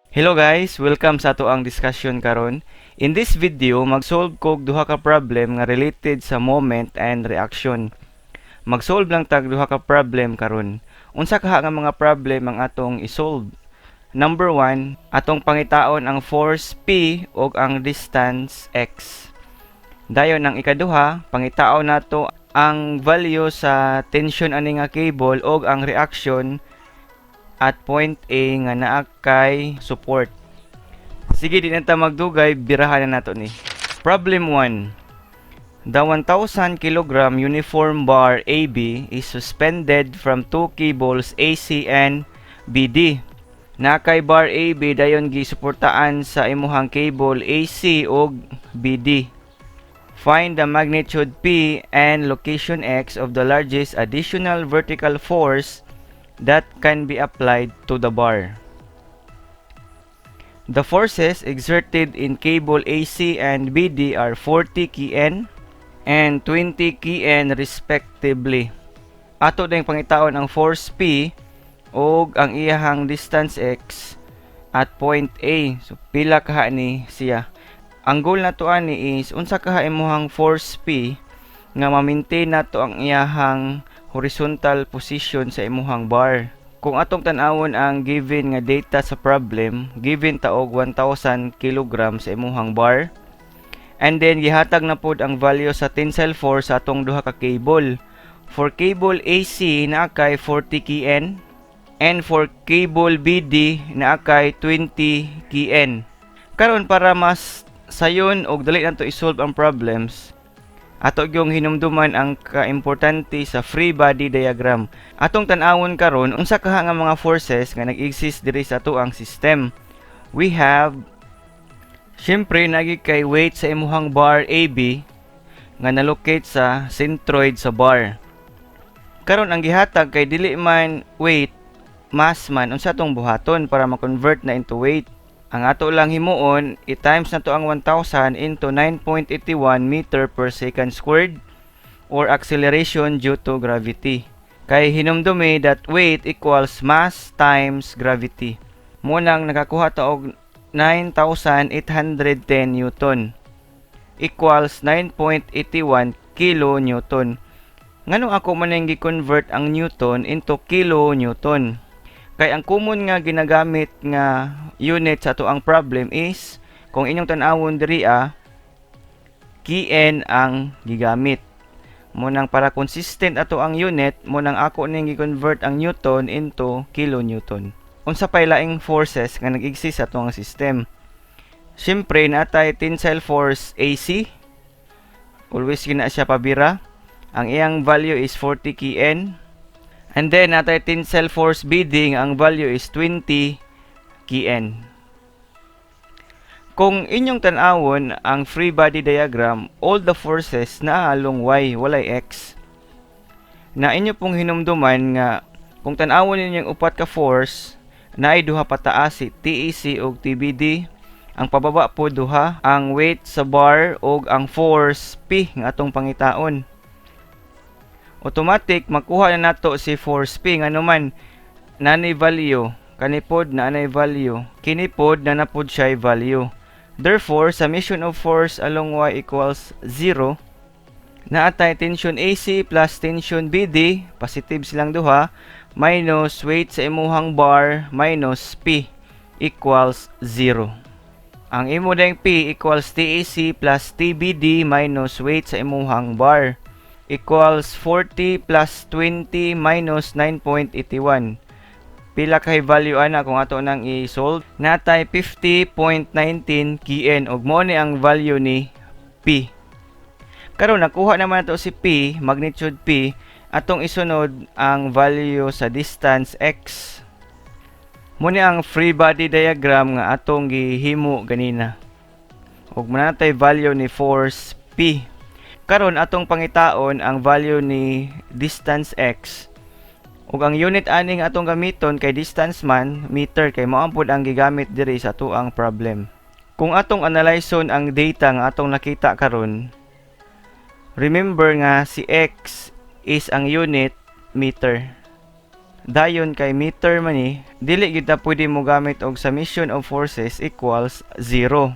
Hello guys, welcome sa ato ang discussion karon. In this video, mag-solve kog duha ka problem nga related sa moment and reaction. Mag-solve lang tag duha ka problem karon. Unsa kaha nga mga problem ang atong i-solve? Number 1, atong pangitaon ang force P ug ang distance x. Dayon ang ikaduha, pangitaon nato ang value sa tension ani nga cable ug ang reaction at point A nga naa kay support. Sige, di na ta magdugay, birahan na nato ni. Problem 1. The 1,000 kg uniform bar AB is suspended from two cables AC and BD. Na kay bar AB dayon gisuportaan sa imuhang cable AC ug BD. Find the magnitude P and location X of the largest additional vertical force that can be applied to the bar. The forces exerted in cable AC and BD are 40 kN and 20 kN respectively. Ato ding pangitaon ang force P ug ang iyahang distance X at point A. So pila kaha ni siya. Ang goal nato ani is unsa kaha imuhang force P nga ma-maintain nato ang iyahang horizontal position sa imuhang bar. Kung atong tan-awon ang given nga data sa problem, given ta og 1,000 kg sa imuhang bar, and then gihatag na pod ang value sa tensile force sa atong duha ka cable. For cable AC naa kay 40 kN and for cable BD naa kay 20 kN. Karon para mas sayon og dali nato i-solve ang problems, ato gyung hinumduman ang kaimportante sa free body diagram. Atong tan-awon karon unsa kaha nga mga forces nga nag-exist diri sa ato ang system. We have syempre nagi kay weight sa imuhang bar AB nga nalocate sa centroid sa bar. Karon ang gihatag kay dili man weight, mass man, unsa tong buhaton para ma-convert na into weight. Ang ato lang himuon, i-times na to ang 1,000 into 9.81 meter per second squared or acceleration due to gravity. Kay hinumdumi that weight equals mass times gravity. Munang nakakuha ta og 9,810 Newton equals 9.81 kilo Newton. Nganong ako man gi-convert ang Newton into kilo Newton? Kay ang common nga ginagamit nga unit sa ato ang problem is kung inyong tan-awon diri kN ang gigamit. Munang para consistent ato ang unit, munang ako ning gi-convert ang Newton into kilonewton. Unsa pay laing forces nga nag-exist sa ato ang system? Syempre natay tensile force AC. Always gina siya pabira. Ang iyang value is 40 kN. And then, natay tensile force BD, ang value is 20 kN. Kung inyong tan-awon ang free body diagram, all the forces naa along Y, walay X. Na inyo pong hinumduman nga, kung tan-awon ninyong upat ka force, naay duha pataas si TEC ug TBD. Ang pababa po duha, ang weight sa bar ug ang force P nga atong pangitaon. Automatic makuha na nato si force P nga naman nanay value, kanipod na nanay value, kinipod na napod siya value. Therefore, summation of force along Y equals 0. Naatay tension AC plus tension BD, positive silang duha, minus weight sa imuhang bar minus P equals 0. Ang imo dayang P equals TAC plus TBD minus weight sa imuhang bar equals 40 plus 20 minus 9.81. Pila kay value ana kung ato nang i-solve? Natay 50.19 kN ug mao ni ang value ni P. Karon nakuha naman nato si P, magnitude P, atong isunod ang value sa distance X. Mo ni ang free body diagram nga atong gihimo ganina. Ug manatay value ni force P. Karon atong pangitaon ang value ni distance X. Ug ang unit ani nga atong gamiton kay distance man, meter, kay mao pod ang gigamit diri sa tuang problem. Kung atong analyzeon ang data nga atong nakita karon, remember nga si X is ang unit meter. dayon kay meter man ni, dili gyud ta pwede mo gamit og summation of forces equals 0.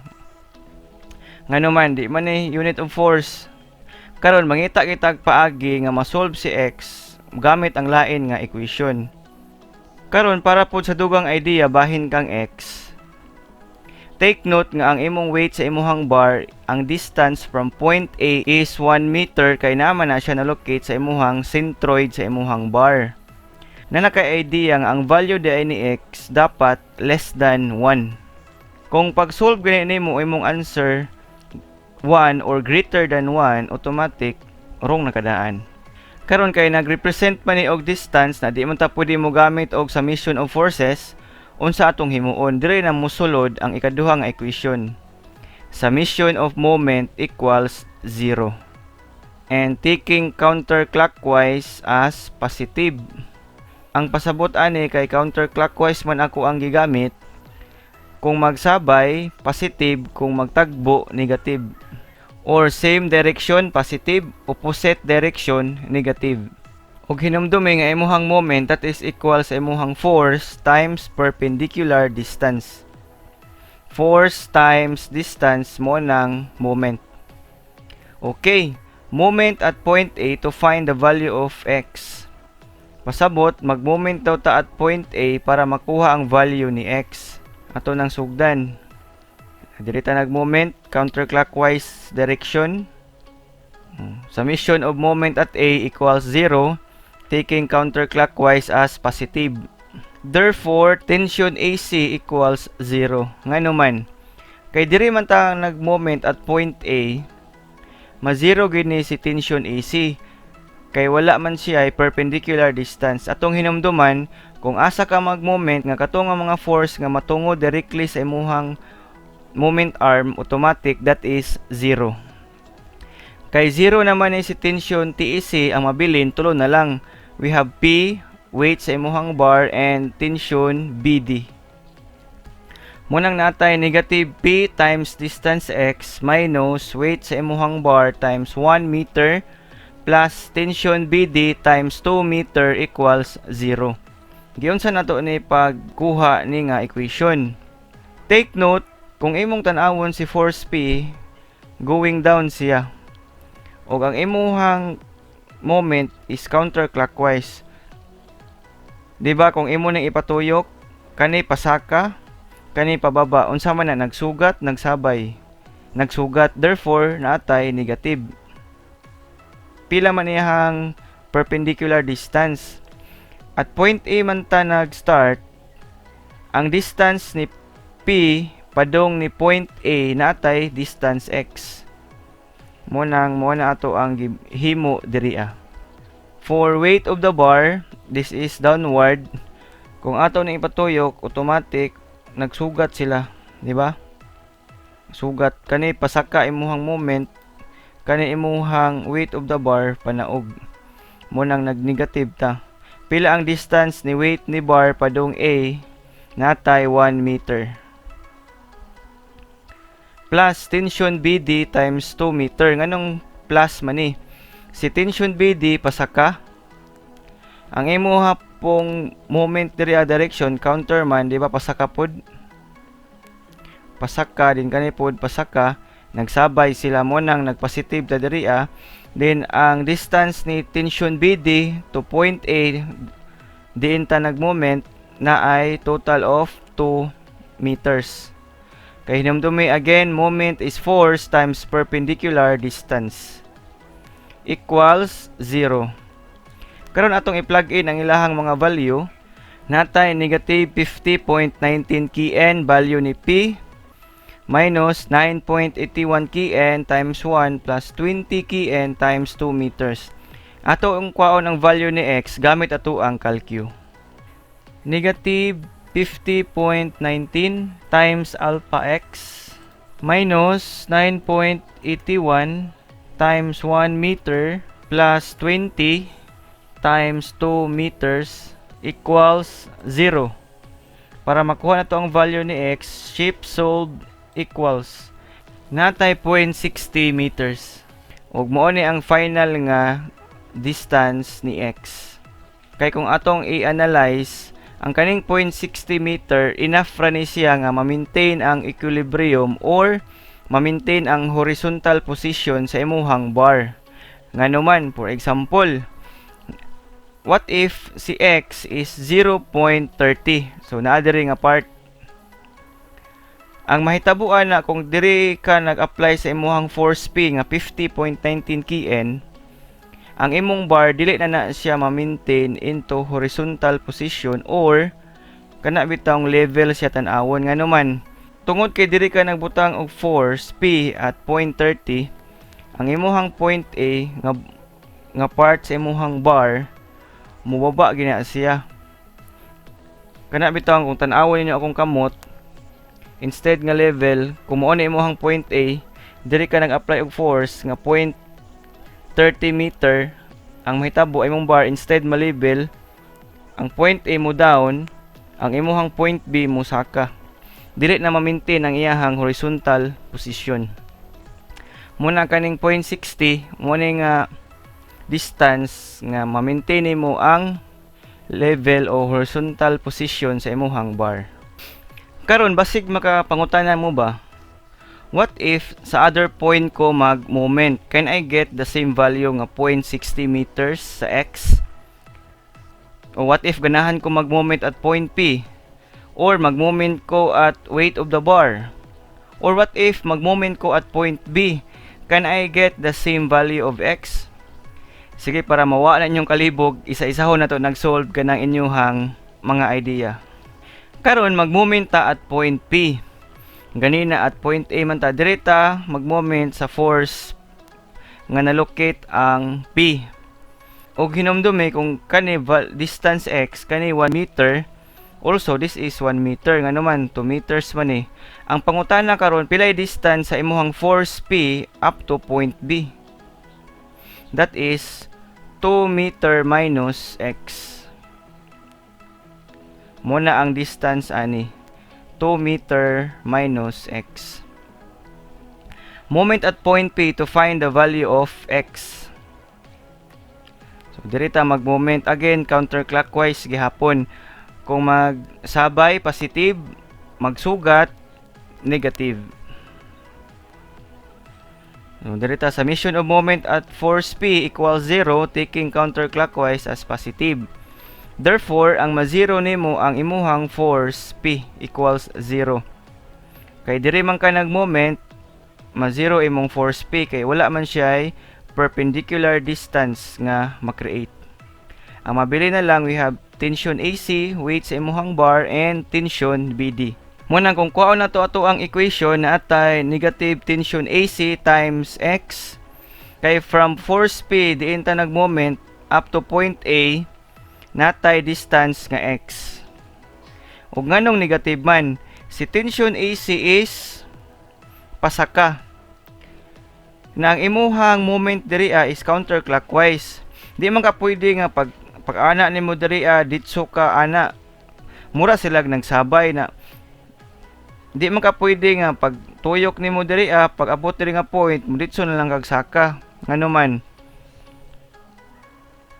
Ngano man di man ni unit of force. Karon mangita kitag paagi nga ma-solve si x gamit ang lain nga equation. Karon para pod sa dugang idea bahin kang x. Take note nga ang imong weight sa imuhang bar, ang distance from point A is 1 meter kay naman na siya na-locate sa imuhang centroid sa imuhang bar. Na naka-idea nga ang value di ni x dapat less than 1. Kung pag-solve gani nimo imong answer 1 or greater than 1, automatic wrong nakadaan. Karon kay nag-represent man ni og distance na di man ta pwede mo gamit og summation of forces, unsa atong himuon? Dire na mosulod ang ikaduha nga equation. Summation of moment equals 0. And taking counterclockwise as positive. Ang pasabot ani kay counterclockwise man ako ang gigamit. Kung magsabay, positive. Kung magtagbo, negative. Or same direction, positive. Opposite direction, negative. Ug hinumdumi nga imuhang moment that is equal sa imuhang force times perpendicular distance. Force times distance mo ng moment. Okay, moment at point A to find the value of x. Pasabot, mag-moment daw ta at point A para makuha ang value ni x. Ato nang sugdan. Dirita nag-moment, counterclockwise direction. Summation of moment at A equals 0. Taking counterclockwise as positive. Therefore, tension AC equals 0. Ngano man, kay diri man ta nag-moment at point A, ma-0 gini si tension AC. Kay wala man siya ay perpendicular distance. Atong hinumduman, kung asa ka mag-moment nga katong nga mga force nga matungo directly sa imuhang moment arm, automatic that is 0. Kay 0 naman ni si tension TEC, ang mabilin tulo na lang. We have P, weight sa imuhang bar, and tension BD. Munang natay negative P times distance x minus weight sa imuhang bar times 1 meter plus tension BD times 2 meter equals 0. Giunsa nato ni pagkuha ni nga equation. Take note, kung imong tan-awon si force P, going down siya. O ang imuhang moment is counterclockwise. Diba kung imo nang ipatuyok, kani pasaka, kani pababa, unsa man na nagsugat, nagsabay. Nagsugat, therefore naatay negative. Pila man iyang perpendicular distance. At point A man ta nag-start, ang distance ni P padong ni point A naatay distance x. Mo na ato ang himo diriya. For weight of the bar, this is downward. Kung ato na ipatuyok, automatic nagsugat sila, di ba? Sugat kani pasaka imuhang moment, kani imuhang weight of the bar panaog. Mo nang nag-negative ta. Pila ang distance ni weight ni bar padong A natay 1 meter. Plus tension BD times 2 meter. Nganong plus man ni? Si tension BD pasaka. Ang imuha pong moment diri direction counter man, di ba pasaka pod? Pasaka din kani pod pasaka, nagsabay sila mo nang nagpositive ta diri Then ang distance ni tension BD to point A diin ta nagmoment na ay total of 2 meters. Kay hinumdumi again, moment is force times perpendicular distance equals 0. Karon atong i-plug in ang ilahang mga value. Natay negative 50.19 kN value ni P minus 9.81 kN times 1 plus 20 kN times 2 meters. Ato ang kwaon ang value ni x gamit ato ang calcu. Negative 50.19 times alpha x minus 9.81 times 1 meter plus 20 times 2 meters equals 0. Para makuha na to ang value ni x, shift solve equals natay 0.60 meters. Ug mao ni ang final nga distance ni x. Kay kung atong i-analyze, ang kaning 0.60 meter, enough ra ni siya nga ma-maintain ang equilibrium or ma-maintain ang horizontal position sa imuhang bar. Nganuman, for example, what if si x is 0.30? So, naa diri nga part. Ang mahitabuan na kung diri ka nag-apply sa imuhang force P nga 50.19 kN, ang imong bar dili na siya ma-maintain into horizontal position or kana bitang level siya tan-awon. Nganuman, tungod kay diri ka nagbutang og force P at 0.30, ang imuhang point A nga part sa imuhang bar mubaba gina siya. Kana bitang kung tan-awon ninyo akong kamot, instead nga level, kung mao na imuhang point A, diri ka nag-apply og force nga 0.30 meter, ang mahitabo ay imong bar instead ma-level, ang point A mo down, ang imuhang point B mo saka. Dili na ma-maintain ang iyahang horizontal position. Muna kaning 0.60, muna nga distance nga ma-maintain mo ang level o horizontal position sa imuhang bar. Karon basig makapangutanan mo ba? What if sa other point ko mag-moment? Can I get the same value nga 0.60 meters sa x? O what if ganahan ko mag-moment at point P? Or mag-moment ko at weight of the bar? Or what if mag-moment ko at point B? Can I get the same value of x? Sige, para mawala ninyong kalibog, isa-isahon na to nag-solve ka ng inyuhang mga idea. Karon mag-moment ta at point P. Ganina at point A man ta, direta mag-moment sa force nga na-locate ang P. O hinumdumi kung kani distance x kani 1 meter, also this is 1 meter nga naman 2 meters man eh. Ang pangutana karon pilay distance sa imuhang force P up to point B. That is 2 meter minus x. Muna ang distance ani 2 meter minus x. Moment at point P to find the value of x. So dirita mag-moment again counterclockwise gihapon. Kung magsabay positive, magsugat negative. So dirita summation of moment at force P equals 0 taking counterclockwise as positive. Therefore, ang ma-zero nimo ang imuhang force P equals 0. Kay diri man ka nag-moment, ma-zero imong force P kay wala man siya perpendicular distance nga ma-create. Ang mabili na lang, we have tension AC, weight sa imuhang bar, and tension BD. Muna kung kuha na to ato ang equation na atay negative tension AC times X, kay from force P diin ta nag-moment up to point A, natay distance nga x. Ug nganong negative man, si tension AC is pasaka. Nang imuhang moment diri is counterclockwise. Di man ka pwede nga pag-ana nimo diri ditso ka ana. Mura sila nagsabay na. Di man ka pwede nga pag tuyok nimo diri pag abot diri nga point, mo ditso na lang kag saka. Ngano man.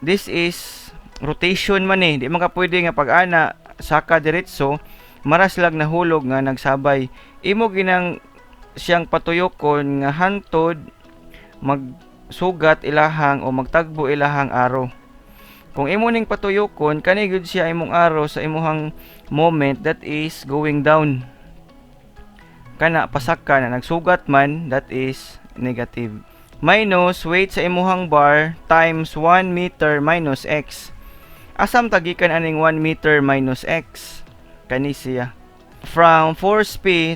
This is rotation man eh. Di man ka pwede nga pag-ana saka diretso, maras lang nahulog nga nagsabay. Imo ginang siyang patuyokon nga hantod magsugat ilahang o magtagbo ilahang arrow. Kung imo ning patuyokon, kani gud siya imong arrow sa imuhang moment that is going down. Kana pasaka na nagsugat man, that is negative. Minus weight sa imuhang bar times 1 meter minus x. Asam tagikan aning 1 meter minus x? Kani siya. From force P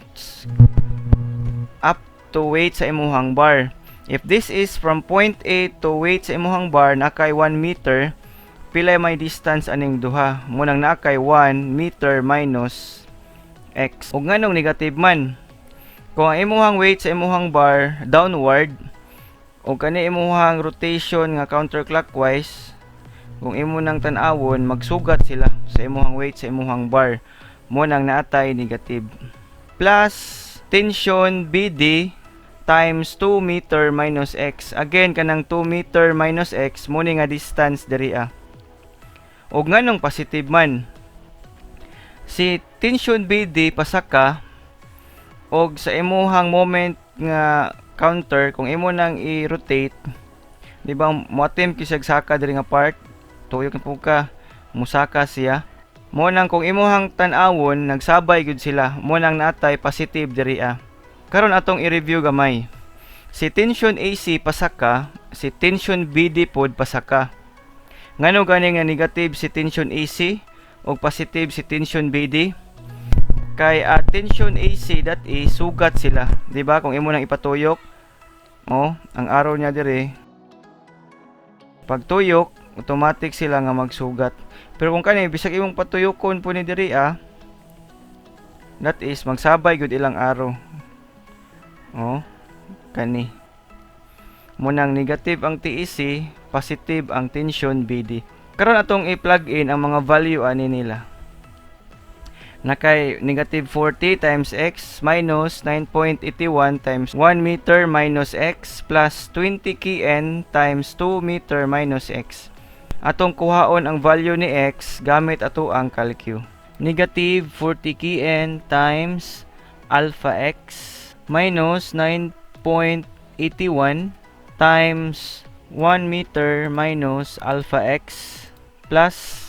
up to weight sa imuhang bar. If this is from point A to weight sa imuhang bar nakay 1 meter, pilay may distance aning duha. Munang nakay 1 meter minus x. Ug nganong negative man? Kung ang imuhang weight sa imuhang bar downward, o kani imuhang rotation nga counterclockwise, kung imo nang tan-awon, magsugat sila sa imuhang weight sa imuhang bar. Mo nang naatay negative. Plus tension BD times 2 meter minus x. Again, kanang 2 meter minus x, mo ni nga distance diri O nganong positive man. Si tension BD pasaka og sa imuhang moment nga counter kung imo nang i-rotate, di ba mo attempt kisag saka diri nga part, tuyok na po ka, musaka siya. Mo nang kung imuhang tan-awon nagsabay gud sila, mo nang natay positive diri Karon atong i-review gamay. Si tension AC pasaka, si tension BD pod pasaka. Ngano gani nga negative si tension AC o positive si tension BD? Kay tension AC that is sugat sila, di ba? Kung imo nang ipatuyok, ang arrow niya dire, pag tuyok, automatic sila nga magsugat. Pero kung kani bisag imong patuyokon po ni diri that is magsabay gud ilang arrow. Kani. Munang negative ang TEC, positive ang tension BD. Karon atong i-plug in ang mga value ani nila. Nakay negative 40 times x minus 9.81 times 1 meter minus x plus 20 kN times 2 meter minus x. Atong kuhaon ang value ni x gamit ato ang calcu. Negative 40 kN times alpha x minus 9.81 times 1 meter minus alpha x plus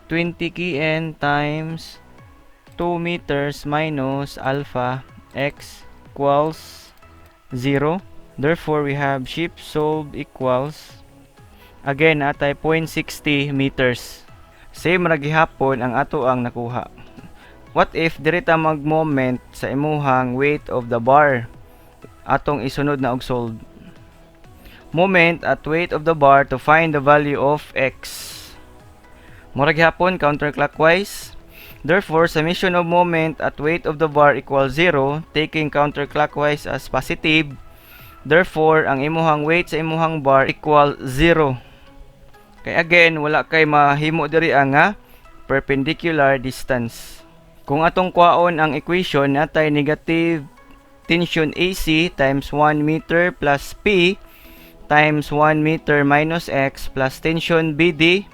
20 kN times 2 meters minus alpha x equals 0. Therefore, we have shift solved equals, again, atay 0.60 meters. Same ra gihapon ang ato ang nakuha. What if direta mag-moment sa imuhang weight of the bar? Atong isunod na og solve. Moment at weight of the bar to find the value of x. Mura gihapon counterclockwise. Therefore, summation of moment at weight of the bar equals 0, taking counterclockwise as positive. Therefore, ang imuhang weight sa imuhang bar equal 0. Kay again, wala kay mahimo diri nga perpendicular distance. Kung atong kwaon ang equation, natay negative tension AC times 1 meter plus P times 1 meter minus x plus tension BD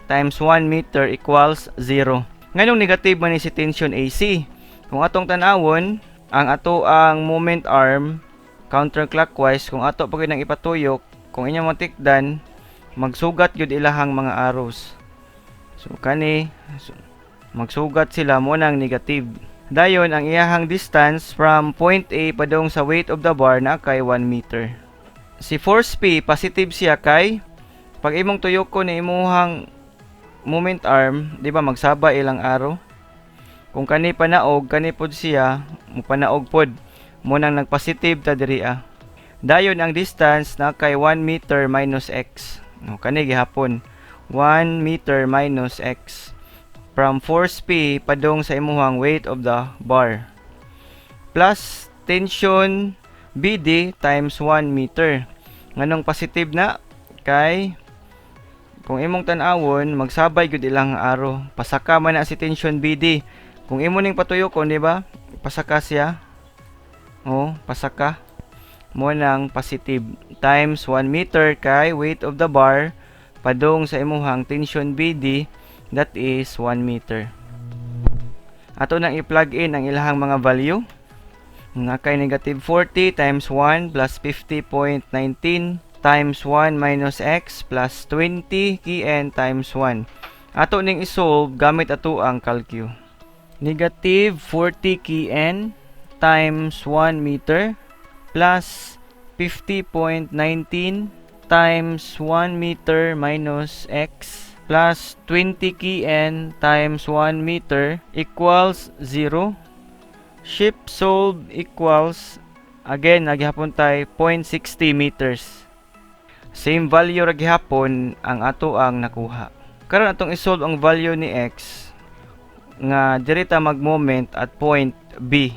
times 1 meter equals 0. Nganong negative man ni si tension AC? Kung atong tanawon, ang ato ang moment arm counterclockwise, kung ato pag nang ipatuyok, kung inyong matikdan, magsugat yun ilahang mga arrows. So kani, magsugat sila mo ng negative. Dayon ang iyahang distance from point A padong sa weight of the bar na kay 1 meter. Si force P, positive siya kay pag imong tuyok ko ni imuhang moment arm, di ba magsabay ilang arrow? Kung kani panaog, kani pod siya, mo panaog pod. Mo nang nagpositive ta diri Dayon ang distance na kay 1 meter minus x. Kani gihapon 1 meter minus x from force P padong sa imuhang weight of the bar plus tension BD times 1 meter. Nganong positive na kay kung imong tan-awon magsabay gud ilang arrow, pasaka man na si tension BD. Kung imo ning patuyokon, di ba? Pasaka siya. Pasaka mo nang positive times 1 meter kay weight of the bar padong sa imuhang tension BD, that is 1 meter. Ato nang i-plug in ang ilahang mga value. Nga kay negative 40 times 1 plus 50.19 times 1 minus x plus 20 kN times 1. Ato ning isolve gamit ato ang calcu. Negative 40 kN times 1 meter plus 50.19 times 1 meter minus x plus 20 kN times 1 meter equals 0. Shift solve equals, again, naghihapon tayo 0.60 meters. Same value ra gihapon ang ato ang nakuha. Karon atong isolve ang value ni x nga direta mag-moment at point B.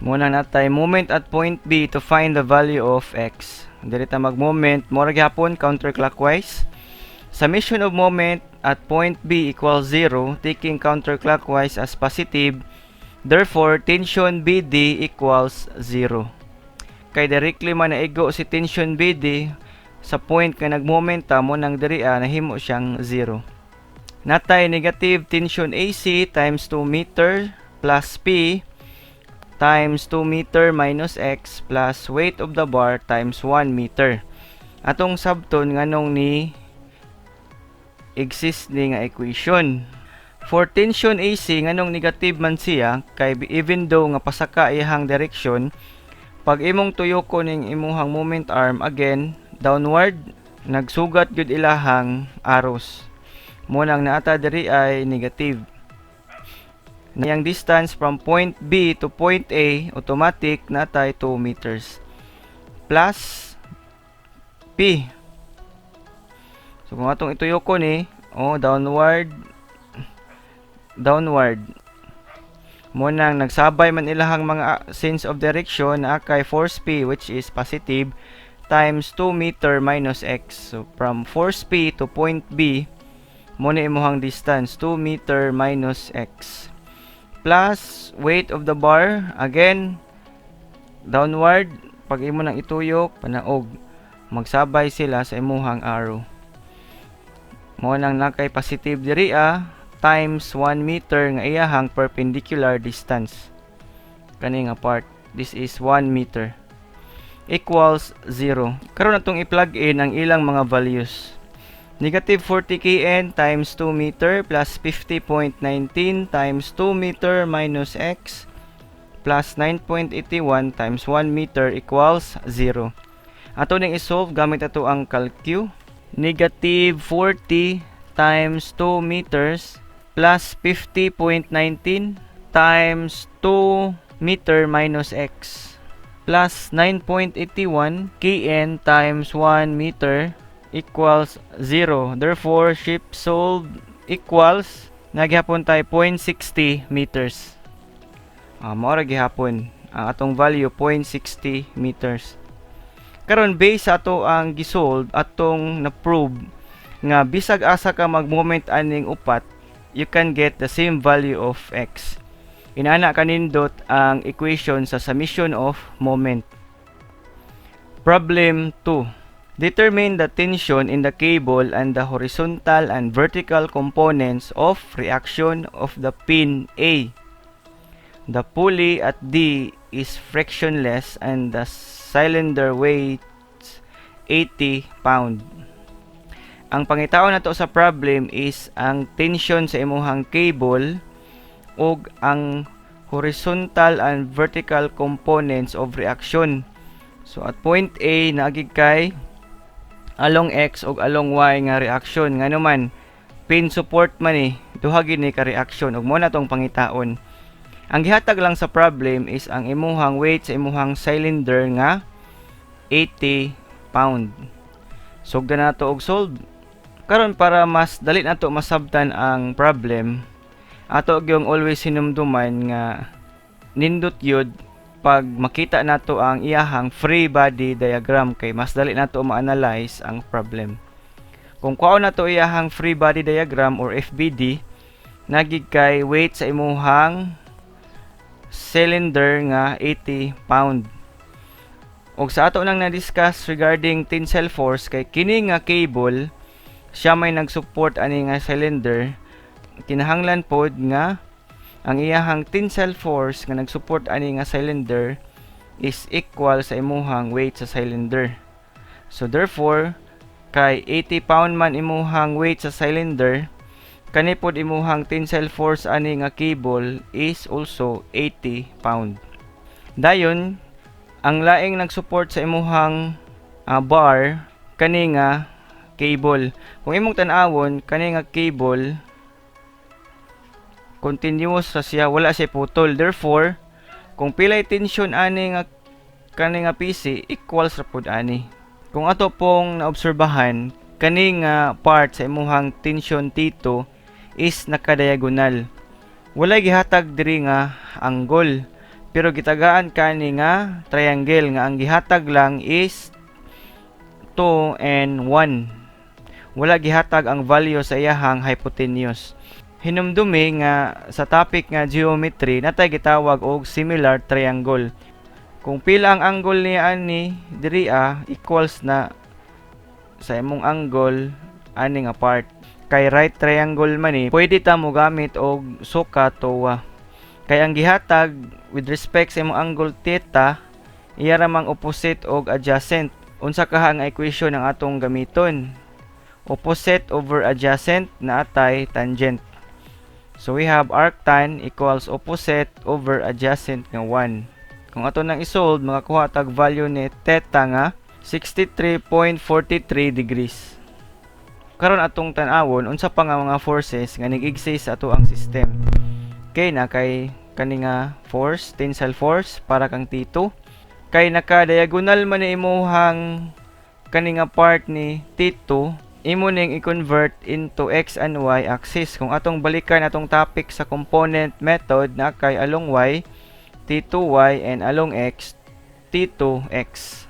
Muna natay moment at point B to find the value of x. Direta mag-moment, mo ra gihapon counterclockwise. Summation of moment at point B equals 0, taking counterclockwise as positive. Therefore, tension BD equals 0. Kay directly man naigo si tension BD sa point nga nagmomenta mo nang diri nahimo siyang 0. natay negative tension AC times 2 meter plus P times 2 meter minus X plus weight of the bar times 1 meter. Atong sabton nganong ni exist ni nga equation. For tension AC nganong negative man siya kay even though nga pasaka iyang direction, pag imong tuyoko ning imuhang moment arm again downward, nagsugat gyud ilahang arrows. Mo nang naata diri ay negative. Niyang distance from point B to point A automatic natay 2 meters plus P. So kung atong ituyoko ni downward mo nang nagsabay man ilahang mga sense of direction na kay force P which is positive times 2 meter minus X. So from force P to point B mo na imuhang distance 2 meter minus X plus weight of the bar again downward, pag imo nang ituyok panaog magsabay sila sa imuhang arrow. Mo nang nakay positive diri times 1 meter nga iyahang perpendicular distance kani nga part. This is 1 meter equals 0. Karon natong i-plug in ang ilang mga values. Negative 40 kN times 2 meter plus 50.19 times 2 meter minus X plus 9.81 times 1 meter equals 0. Ato ning isolve gamit ato ang calcu. Negative 40 times 2 meters plus 50.19 times 2 meter minus X plus 9.81 kN times 1 meter equals 0. Therefore, shift solved equals naghapon tayo 0.60 meters. Mao ra gihapon ang atong value 0.60 meters. Karon base ato ang gisolve atong na-prove nga bisag asa ka mag-moment aning upat, you can get the same value of X. Inana kanindot ang equation sa summation of moment. Problem 2. Determine the tension in the cable and the horizontal and vertical components of reaction of the pin A. The pulley at D is frictionless and the cylinder weighs 80 pound. Ang pangitaon nato sa problem is ang tension sa imuhang cable ug ang horizontal and vertical components of reaction. So at point A naagig kay along X ug along Y nga reaction ngano man pin support man duha gid ni ka reaction ug mo na tong pangitaon. Ang gihatag lang sa problem is ang imuhang weight sa imuhang cylinder nga 80 pound. Sugdan nato og solve. Karon para mas dali nato masabtan ang problem, ato gyung always hinumduman nga nindot yun pag makita nato ang iyahang free body diagram kay mas dali nato ma-analyze ang problem. Kung kuhaon nato iyahang free body diagram or FBD, nagig kay weight sa imuhang cylinder nga 80 pound. Og sa ato nang na-discuss regarding tensile force kay kini nga cable siya may nag-support ani nga cylinder, kinahanglan pod nga ang iyahang tensile force nga nag-support ani nga cylinder is equal sa imuhang weight sa cylinder. So therefore, kay 80 pound man imuhang weight sa cylinder, kani pod imuhang tensile force ani nga cable is also 80 pound. Dayon, ang laing nag-support sa imuhang bar kani nga cable. Kung imong tan-awon kani nga cable continuous ra siya, wala siya putol. Therefore, kung pilay tension ani nga kani nga PC equals ra pud ani. Kung ato pong naobserbahan, kani nga part sa imuhang tension T2 is nakadiagonal. Wala gihatag diri nga angle, pero gitagaan kani nga triangle nga ang gihatag lang is 2 and 1. Wala gihatag ang value sa iyahang hypotenuse. Hinumdumi nga sa topic nga geometry natay gitawag og similar triangle. Kung pila ang angle niya ani diri equals na sa imong angle ani nga part. kay right triangle man ni, pwede ta mo gamit og suka towa. Kay ang gihatag with respect sa imong angle theta, iya ra mang opposite og adjacent. Unsa kaha nga equation ang atong gamiton? Opposite over adjacent na atay tangent. So we have arctan equals opposite over adjacent nga 1. Kung ato nang isolve, makakuha tag value ni theta nga 63.43 degrees. Karon atong tan-awon unsa pa nga mga forces nga nag-exist sa ato ang system. Kay na kay kani nga force, tensile force para kang T2. Kay naka-diagonal man ni imuhang kani nga part ni T2, imo ning i-convert into x and y axis. Kung atong balikan atong topic sa component method na kay along y, T2y and along x, T2x.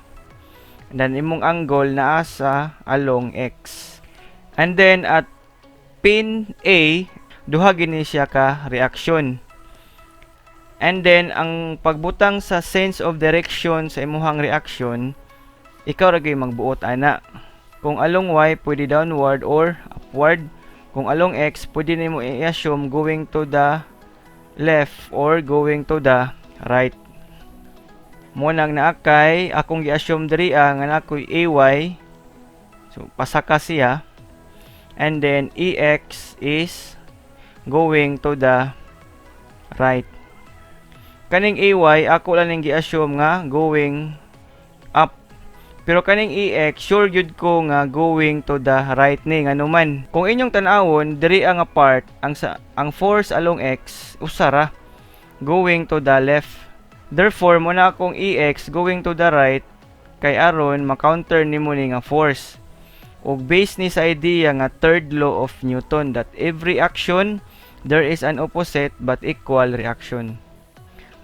And then imong angle naa sa along x. And then at pin A, duha gini siya ka reaksyon. And then ang pagbutang sa sense of direction sa imuhang reaksyon, ikaw ra gyud magbuot ana. Kung along y pwede downward or upward. Kung along x pwede nimo i-assume going to the left or going to the right. Mo nang naakay akong gi-assume diri nga nakoy ay. So pasaka siya. And then EX is going to the right. Kaning AY ako lang ning gi-assume nga going up. Pero kaning EX sure gyud ko nga going to the right ni nganuman. Kung inyong tan-awon diri ang part ang force along X usara going to the left. Therefore mo na akong EX going to the right kay aron ma-counter nimo ni nga force. Og base ni sa idea nga third law of Newton that every action there is an opposite but equal reaction.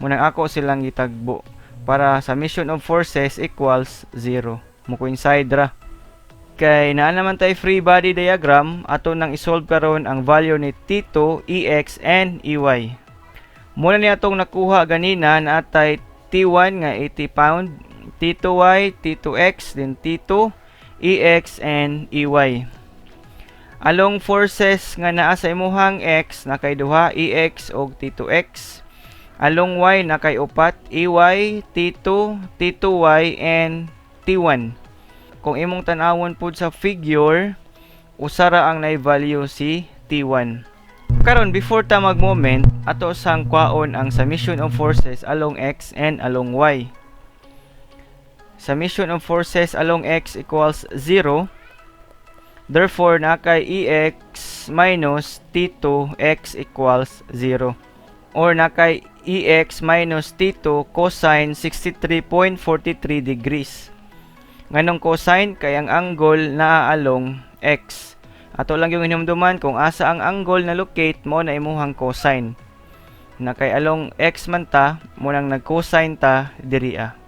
Munang ako silang gitagbo para summation of forces equals 0. Mo coincide ra. Kay naa naman tay free body diagram ato nang isolve karon ang value ni T2, EX and EY. Muna ni atong nakuha ganina na atay T1 nga 80 pound, T2Y, T2X, then T2 EX and EY. Along forces nga naa sa imuhang X nakay duha EX og T2X. Along Y nakay upat EY, T2, T2Y and T1. Kung imong tan-awon pud sa figure, usara ang na-value si T1. Karon before ta mag-moment, ato sang kwaon ang summation of forces along X and along Y. Summation of forces along X equals 0. Therefore, nakay EX minus T2X equals 0. Or nakay EX minus T2 cosine 63.43 degrees. Nganong cosine kay ang angle naa along X. Ato lang yung hinumduman kung asa ang angle na locate mo na imuhang cosine. Nakay along X man ta, mo nang nag-cosine ta diriya.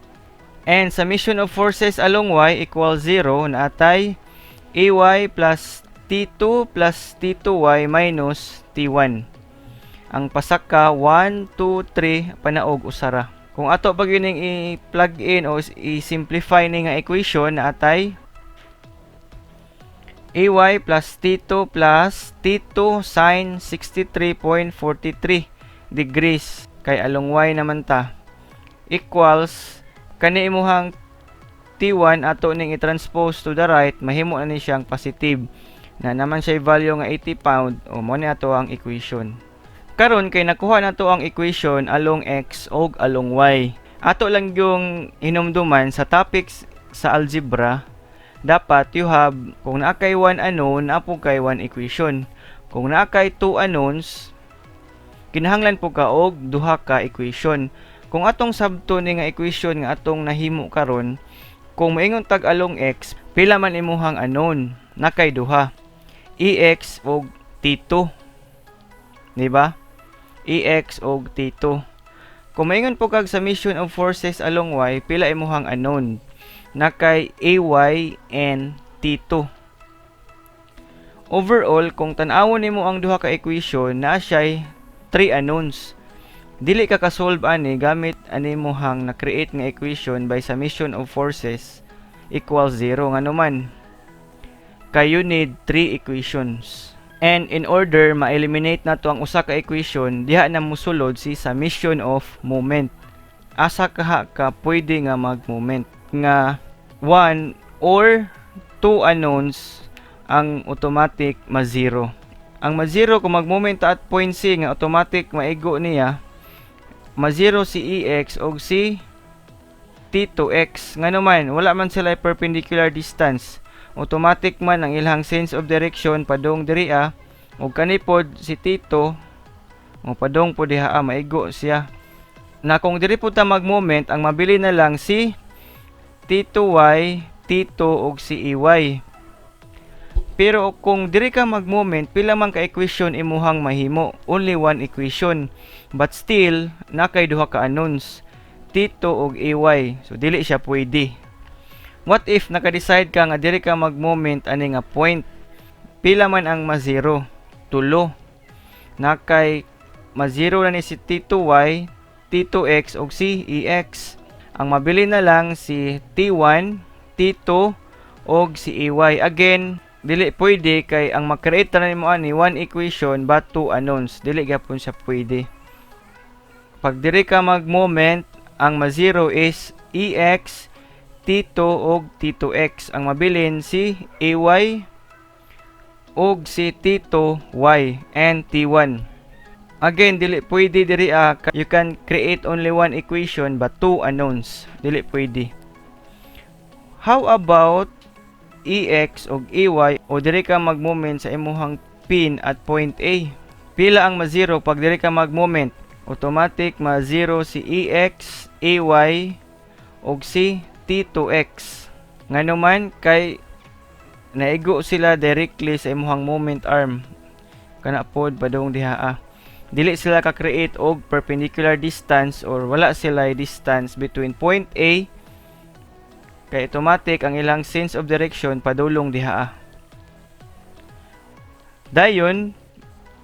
And summation of forces along Y equals 0 na atay AY plus T2 plus T2Y minus T1. Ang pasaka 1, 2, 3 panaog usara. Kung ato pag yun i-plug in o i-simplify ni nga equation na atay AY plus T2 plus T2 sin 63.43 degrees kay along Y naman ta equals kani imuhang T1 ato ning i-transpose to the right, mahimo na ni siyang positive. Na naman siya value nga 80 pound, o mo ni ato ang equation. Karon kay nakuha na to ang equation along X og along Y. Ato lang yung hinumduman sa topics sa algebra, dapat you have, kung naa kay 1 unknown, naa po kay 1 equation. Kung naa kay 2 unknowns, kinahanglan po ka og duha ka equation. Kung atong sabto ni nga equation nga atong nahimo karon, kung moingon tag along X, pila man imuhang unknown, nakay duha. EX og T2. Di ba? EX og T2. Kung moingon po kag summation of forces along Y, pila imuhang unknown, nakay AY and T2. Overall, kung tan-awon nimo ang duha ka equation, naa siya'y 3 unknowns. Dili ka ka-solve ani gamit ani mo hang na-create nga equation by summation of forces equals 0 nga naman. Kay you need 3 equations. And in order ma-eliminate nato ang usa ka equation, diha na mosulod si summation of moment. Asa ka pwede nga mag-moment nga 1 or 2 unknowns ang automatic ma-zero. Ang ma-zero kung mag-moment at point C nga automatic maigo niya, ma-zero si EX o si T2X. Nga naman, wala man sila perpendicular distance. Automatic man ang ilang sense of direction padong diriya ug kanipod si Tito o padong po diha maigo siya. Na kung diri po ta mag-moment, ang mabili na lang si T2Y, T2 ug si EY. Pero kung diri ka mag-moment, pila man ka equation imuhang mahimo? Only one equation. But still, nakay duha ka unknowns, T2 ug EY. So dili siya pwede. What if naka-decide ka nga diri ka mag-moment ani nga point? Pila man ang ma-zero? Tulo. Nakay ma-zero na ni si T2Y, T2X ug si EX. Ang mabili na lang si T1, T2 ug si EY. Again, dili pwede kay ang makreate na nimo ani one equation but two unknowns. Dili gyapon siya pwede. Pag diri ka mag-moment, ang ma-zero is EX, T2 ug T2X. Ang mabilin si AY ug si T2Y and T1. Again, dili pwede diri you can create only one equation but two unknowns. Dili pwede. How about EX ug EY o diri ka mag-moment sa imuhang pin at point A? Pila ang ma-zero pag diri ka mag-moment? Automatic ma-zero si EX, AY ug si T2X. Ngano man kay naigo sila directly sa imuhang moment arm. Kana pod padung diha. Dili sila ka-create og perpendicular distance or wala sila distance between point A kay automatic ang ilang sense of direction padulong diha. Dayon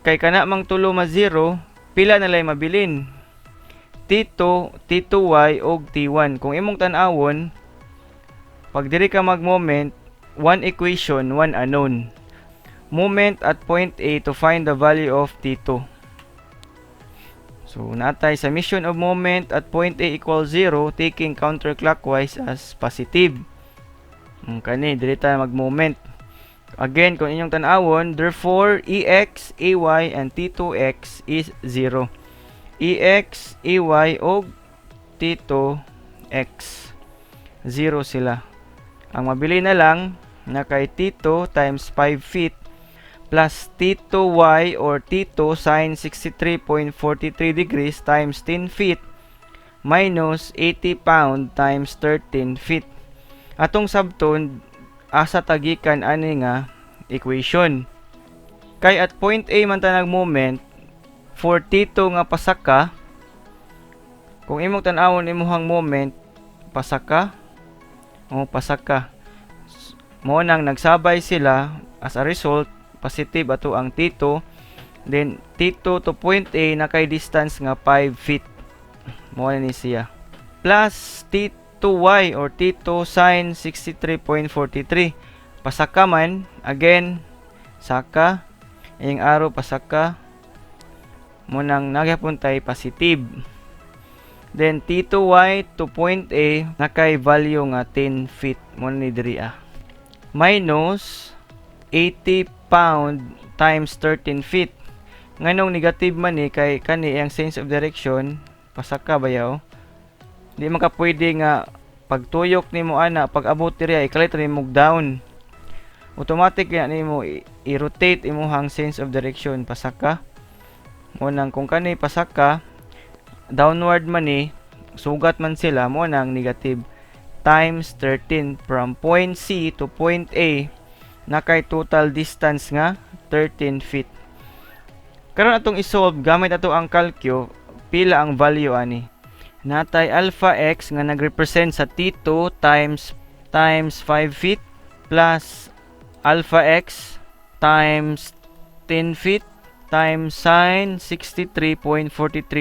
kay kana mang tulo ma-zero, pila na lay mabilin? T2, T2Y ug T1. Kung imong tan-awon, pag diri ka mag-moment, one equation, one unknown. Moment at point A to find the value of T2. So, natay summation of moment at point A equals 0, taking counterclockwise as positive. Kani, dili tayo mag-moment. Again, kung inyong tan-awon, therefore, EX, AY, and T2X is 0. EX, EY, ug T2X. 0 sila. Ang mabili na lang, na kay T2 times 5 feet plus T2Y or T2 sin 63.43 degrees times 10 feet minus 80 pound times 13 feet. Atong sabton, asa tagikan ani nga equation. Kay at point A man ta nag-moment, for T2 nga pasaka, kung imong tan-awon imuhang moment, pasaka, pasaka. Mo nang nagsabay sila, as a result, positive ato ang T2. Then, T2 to point A na kay distance nga 5 feet. Mo ni siya. Plus, T2Y or T2 sin 63.43. Pasaka man, again, saka, yung arrow pasaka, mo nang nagyapuntay positive. Then, T2Y to point A na kay value nga 10 feet. Mo ni diri minus 80 pound times 13 feet. Nganong negative man ni kay kani ang sense of direction pasaka bayaw. Di man ka pwede nga pagtuyok nimo ana pag abot diri ikalit nimo down. Automatic ya nimo i-rotate imong sense of direction pasaka. Mo nang kung kani pasaka downward man ni sugat man sila mo nang negative times 13 from point C to point A na kay total distance nga 13 feet. Karon atong isolve gamit ato ang calcio, pila ang value ani? Natay alpha x nga nagrepresent sa T2 times 5 feet plus alpha x times 10 feet times sin 63.43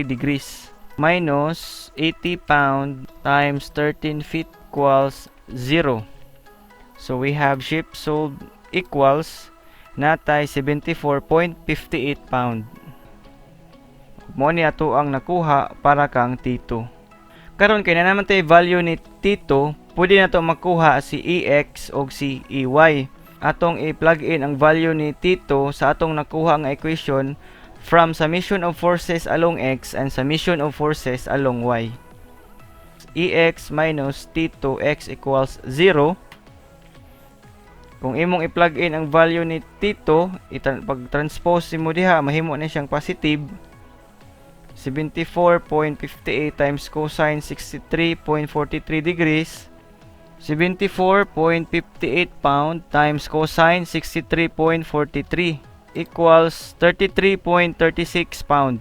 degrees minus 80 pound times 13 feet equals 0. So we have shape solved equals natay 74.58 pound. Mo ni ato ang nakuha para kang T2. Karon kay na naman tay value ni T2, pwede na to makuha si EX o si EY. Atong i-plug in ang value ni T2 sa atong nakuha nga equation from summation of forces along X and summation of forces along Y. EX minus T2X equals 0. Kung imong i-plug in ang value ni T2, pag-transpose mo diha, mahimo na siyang positive. 74.58 times cosine 63.43 degrees. 74.58 pound times cosine 63.43 equals 33.36 pound.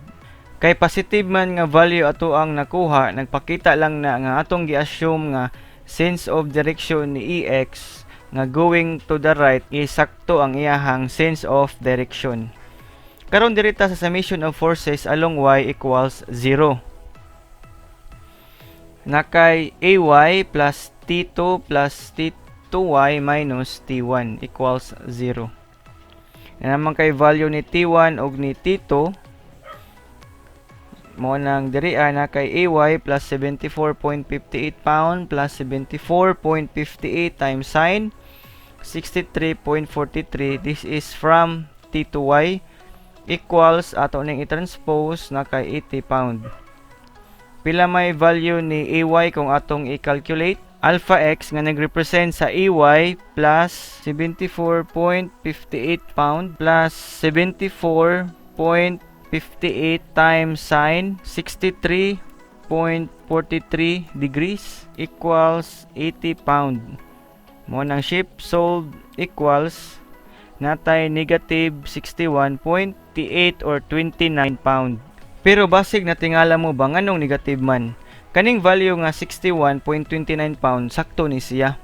Kay positive man nga value ato ang nakuha, nagpakita lang na nga atong gi-assume nga sense of direction ni EX nga going to the right is sakto ang iyahang sense of direction. Karon dirita sa summation of forces along Y equals 0. Nakay AY plus T2 plus T2Y minus T1 equals 0. Na naman kay value ni T1 og ni T2 mo nang diriya na kay AY plus 74.58 pound plus 74.58 times sine 63.43. This is from T2Y equals ato ning i-transpose na kay 80 pound. Pila may value ni AY kung atong i-calculate? Alpha X nga nag-represent sa AY plus 74.58 pound plus 74.58 times sine 63.43 degrees equals 80 pound. Mo nang shift solved equals natay negative 61.8 or 29 pound. Pero basig natingala mo ba nganong negative man? Kaning value nga 61.29 pound sakto ni siya.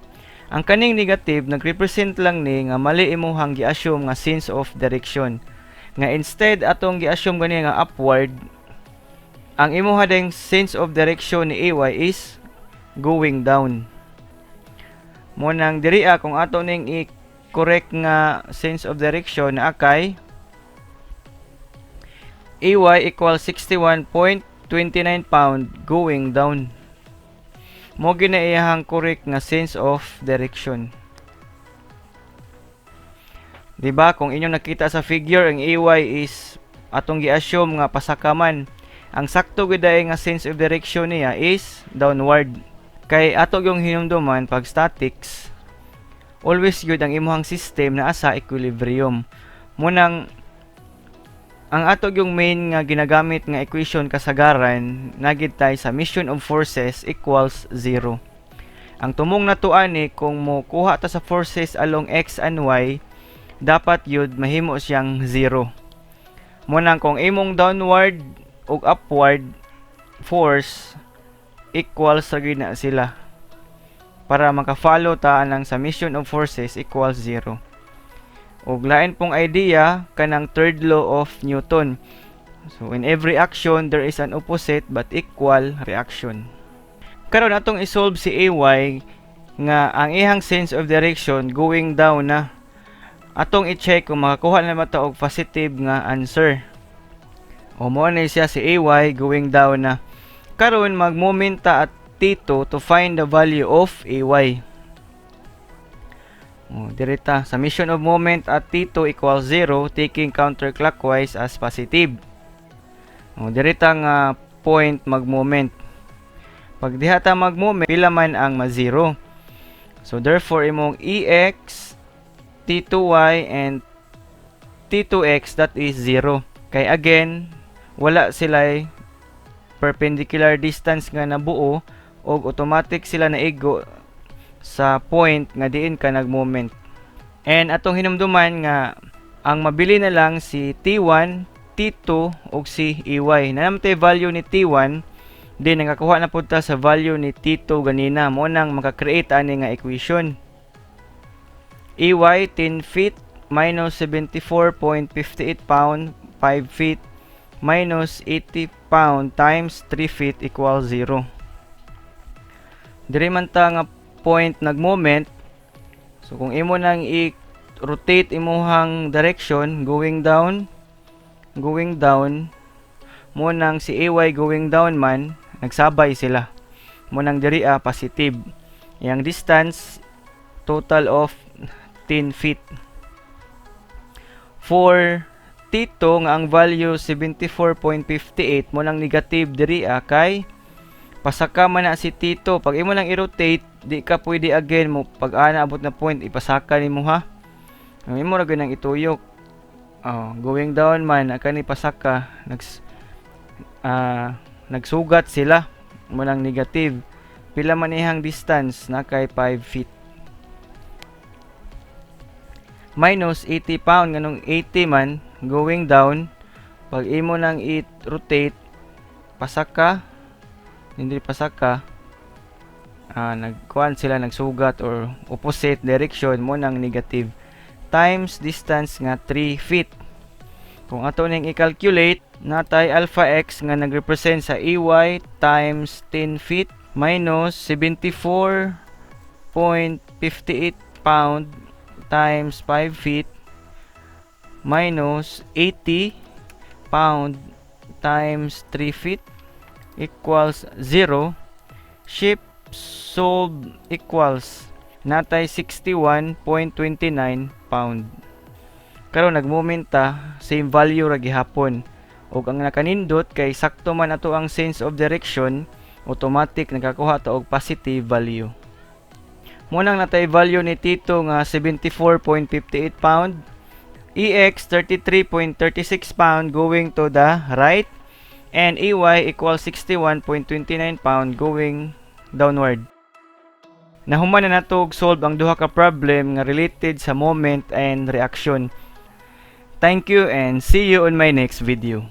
Ang kaning negative nagrepresent lang ni nga mali imong gi-assume nga sense of direction. Nga instead atong gi-assume gani nga upward, ang imong ding sense of direction ni AY is going down. Mo nang diriya kung ato ning correct nga sense of direction na akay AY equals 61.29 pound going down. Mo gina iyahang correct nga sense of direction. Diba kung inyong nakita sa figure ang AY is atong gi-assume nga pasakaman. Ang sakto gid nga sense of direction niya is downward. Kay ato yung hinumduman pag statics, always yun ang imuhang system na asa equilibrium. Munang ang ato yung main nga ginagamit nga equation kasagaran nagid tay summation of forces equals 0. Ang tumong nato ani kung mo kuha ta sa forces along X and Y, dapat yun mahimo siyang 0. Munang kung imong downward ug upward force equals sa gina sila. Para maka-follow ta ang summation of forces equals 0. Og lain pong idea kanang third law of Newton. So in every action there is an opposite but equal reaction. Karon atong isolve si AY nga ang ihang sense of direction going down na. Atong i-check kung makakuha na mata og positive nga answer. O mo na siya si AY going down na. Karon mag-moment ta at T2 to find the value of AY. Dirita, summation of moment at T2 equals 0 taking counterclockwise as positive. Dirita nga point mag-moment. Pag diha ta mag-moment, pila man ang ma-0. So therefore imong EX, T2Y and T2X that is 0. Kay again, wala sila perpendicular distance nga nabuo o automatic sila naigo sa point nga diin ka nag-moment. And atong hinumduman nga ang mabili na lang si T1, T2 ug si EY. Nanamtay value ni T1, din nakakuha na pud ta sa value ni T2 ganina. Mo nang maka-create ani nga equation. EY 10 feet minus 74.58 pound 5 feet minus 80 pound times 3 feet equals 0. Diri man ta nga point nag-moment. So kung imo nang rotate imuhang direction going down mo nang si AY going down man nagsabay sila mo nang diri positive. Yang distance total of 10 feet. For T2 nga ang value 74.58 mo nang negative diri kay pasaka man na si T2. Pag imo lang i-rotate, di ka pwede again mo pag ana abot na point ipasaka nimo ha. Ang imo ra ganang ituyok. Going down man kani pasaka nagsugat sila mo nang negative. Pila man ihang distance na kay 5 feet. Minus 80 pound nganong 80 man going down pag imo nang i-rotate pasaka hindi pasaka nagkuan sila nagsugat or opposite direction mo nang negative times distance nga 3 feet. Kung ato ning i-calculate natay alpha x nga nagrepresent sa EY times 10 feet minus 74.58 pound times 5 feet minus 80 pound times 3 feet equals 0. Shift solve equals natay 61.29 pound. Karon nagmomenta same value ra gihapon ug ang nakanindot kay sakto man ato ang sense of direction automatic nakakuha ta og positive value. Munang natay value ni Tito nga 74.58 pound, EX 33.36 pound going to the right, and EY equals 61.29 pound going downward. Nahuman na natog solve ang duha ka problem nga related sa moment and reaction. Thank you and see you on my next video.